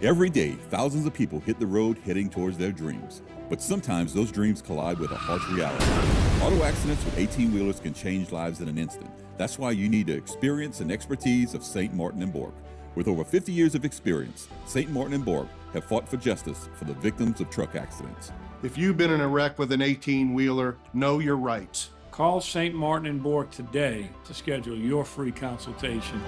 Every day, thousands of people hit the road heading towards their dreams. But sometimes those dreams collide with a harsh reality. Auto accidents with 18-wheelers can change lives in an instant. That's why you need the experience and expertise of St. Martin & Bork. With over 50 years of experience, St. Martin & Bork have fought for justice for the victims of truck accidents. If you've been in a wreck with an 18-wheeler, know your rights. Call St. Martin & Bork today to schedule your free consultation.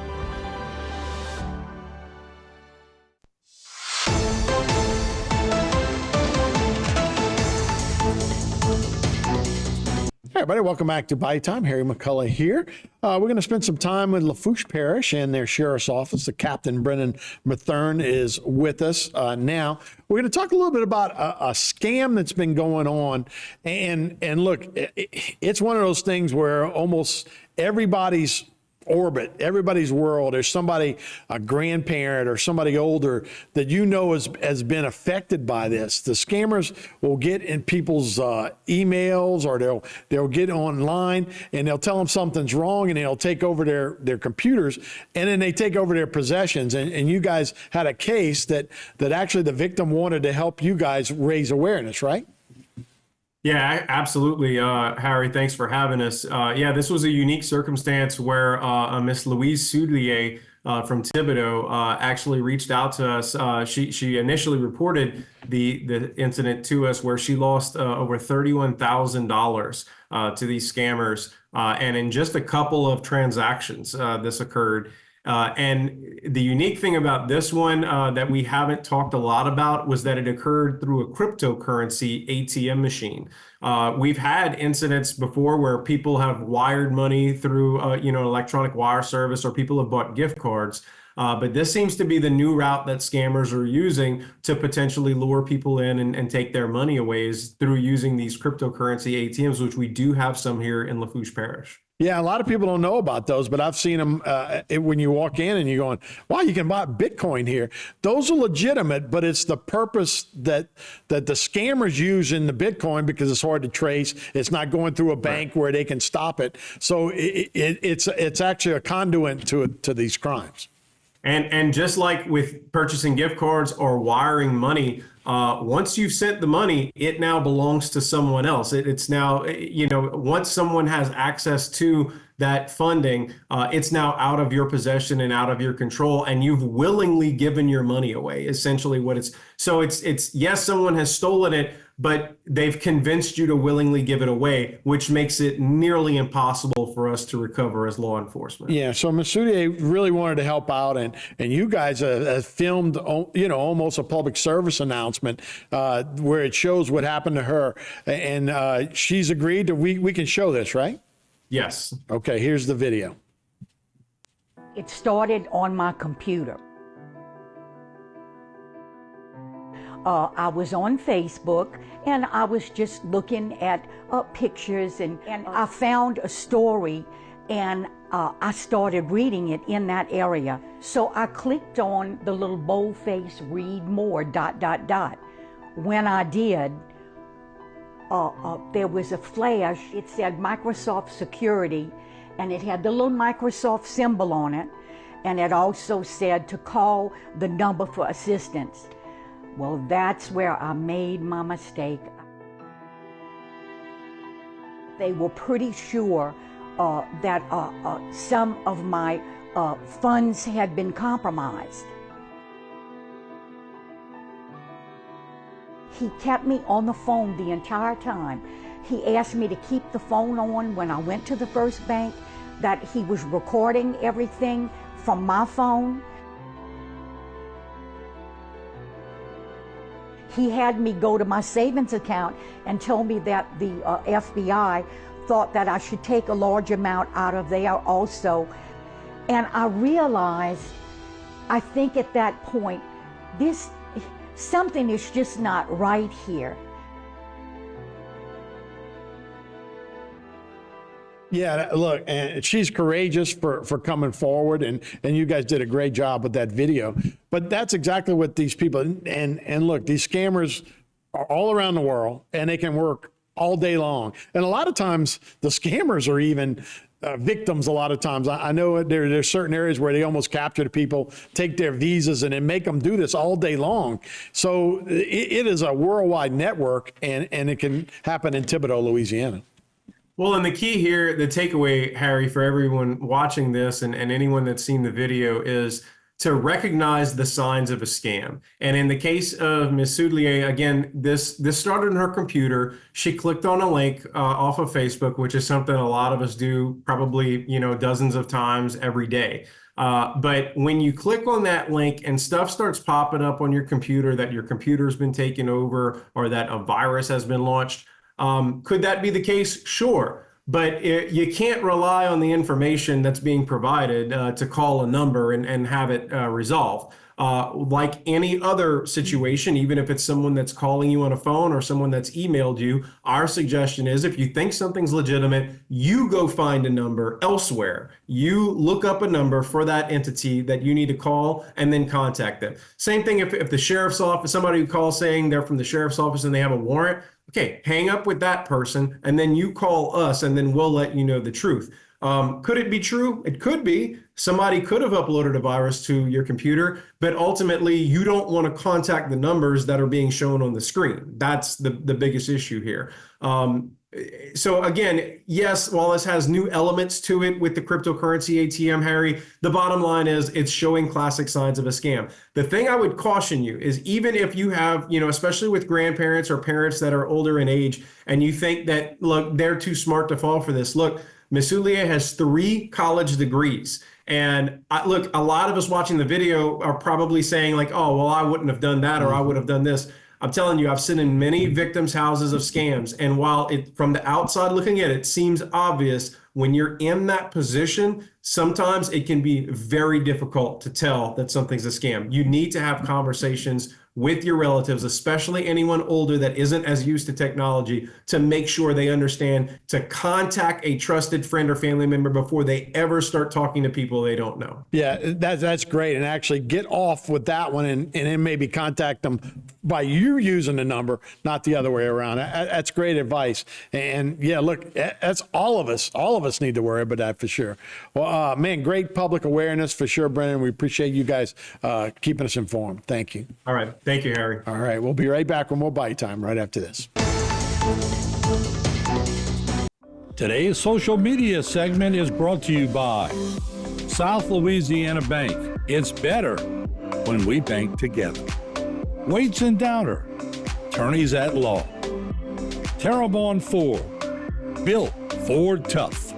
Hey everybody, welcome back to Bayou Time. Harry McCullough here. We're going to spend some time with Lafourche Parish and their sheriff's office. The Captain Brennan Mathern is with us now. We're going to talk a little bit about a scam that's been going on. And look, it's one of those things where almost everybody's orbit, everybody's world, there's somebody, a grandparent or somebody older that you know has been affected by this. The scammers will get in people's emails, or they'll get online and they'll tell them something's wrong, and they'll take over their computers, and then they take over their possessions. And you guys had a case that actually the victim wanted to help you guys raise awareness, right? Yeah, absolutely. Harry, thanks for having us. Yeah, this was a unique circumstance where Miss Louise Soulier from Thibodaux actually reached out to us. She initially reported the incident to us where she lost over $31,000 to these scammers. And in just a couple of transactions, this occurred. And the unique thing about this one that we haven't talked a lot about was that it occurred through a cryptocurrency ATM machine. We've had incidents before where people have wired money through electronic wire service, or people have bought gift cards. But this seems to be the new route that scammers are using to potentially lure people in and take their money away, is through using these cryptocurrency ATMs, which we do have some here in Lafourche Parish. Yeah, a lot of people don't know about those, but I've seen them when you walk in and you're going, wow, you can buy Bitcoin here. Those are legitimate, but it's the purpose that the scammers use in the Bitcoin, because it's hard to trace. It's not going through a bank where they can stop it. So it's actually a conduit to these crimes. And just like with purchasing gift cards or wiring money, once you've sent the money, it now belongs to someone else. It's now, once someone has access to that funding, it's now out of your possession and out of your control, and you've willingly given your money away, essentially what it's. So it's yes, someone has stolen it, but they've convinced you to willingly give it away, which makes it nearly impossible for us to recover as law enforcement. Yeah, so Ms. Soulier really wanted to help out, and you guys have filmed, almost a public service announcement where it shows what happened to her, and she's agreed that we can show this, right? Yes. Okay, here's the video. It started on my computer. I was on Facebook, and I was just looking at pictures, and I found a story, and I started reading it in that area. So I clicked on the little boldface, read more, ... When I did, there was a flash. It said Microsoft Security, and it had the little Microsoft symbol on it, and it also said to call the number for assistance. Well, that's where I made my mistake. They were pretty sure that some of my funds had been compromised. He kept me on the phone the entire time. He asked me to keep the phone on when I went to the first bank, that he was recording everything from my phone. He had me go to my savings account and told me that the FBI thought that I should take a large amount out of there also. And I realized, I think at that point, something is just not right here. Yeah, look, and she's courageous for coming forward, and you guys did a great job with that video. But that's exactly what these people, and look, these scammers are all around the world, and they can work all day long. And a lot of times the scammers are even victims a lot of times. I know there's certain areas where they almost capture the people, take their visas, and then make them do this all day long. So it is a worldwide network, and it can happen in Thibodaux, Louisiana. Well, and the key here, the takeaway, Harry, for everyone watching this and anyone that's seen the video is to recognize the signs of a scam. And in the case of Ms. Soudlier, again, this started on her computer. She clicked on a link off of Facebook, which is something a lot of us do probably, dozens of times every day. But when you click on that link and stuff starts popping up on your computer that your computer's been taken over or that a virus has been launched, could that be the case? Sure. But you can't rely on the information that's being provided to call a number and have it resolved. Like any other situation, even if it's someone that's calling you on a phone or someone that's emailed you, our suggestion is if you think something's legitimate, you go find a number elsewhere. You look up a number for that entity that you need to call and then contact them. Same thing if the sheriff's office, somebody who calls saying they're from the sheriff's office and they have a warrant, okay, hang up with that person and then you call us and then we'll let you know the truth. Could it be true? It could be. Somebody could have uploaded a virus to your computer, but ultimately you don't want to contact the numbers that are being shown on the screen. That's the biggest issue here. So again, yes, while this has new elements to it with the cryptocurrency ATM, Harry, the bottom line is it's showing classic signs of a scam. The thing I would caution you is even if you have, especially with grandparents or parents that are older in age, and you think that, look, they're too smart to fall for this. Look, Ms. Soudlier has 3 college degrees. And look, a lot of us watching the video are probably saying like, oh, well, I wouldn't have done that or I would have done this. I'm telling you, I've seen in many victims' houses of scams. And while it, from the outside looking at it, seems obvious, when you're in that position, sometimes it can be very difficult to tell that something's a scam. You need to have conversations with your relatives, especially anyone older that isn't as used to technology, to make sure they understand to contact a trusted friend or family member before they ever start talking to people they don't know. Yeah, that's great. And actually get off with that one and then maybe contact them by you using the number, not the other way around. That's great advice. And yeah, look, that's all of us need to worry about that for sure. Well, man, great public awareness for sure, Brennan. We appreciate you guys keeping us informed. Thank you. All right. Thank you, Harry. All right. We'll be right back with more Bayou Time right after this. Today's social media segment is brought to you by South Louisiana Bank. It's better when we bank together. Waits and Downer, attorneys at law. Terrebonne Ford, built Ford tough.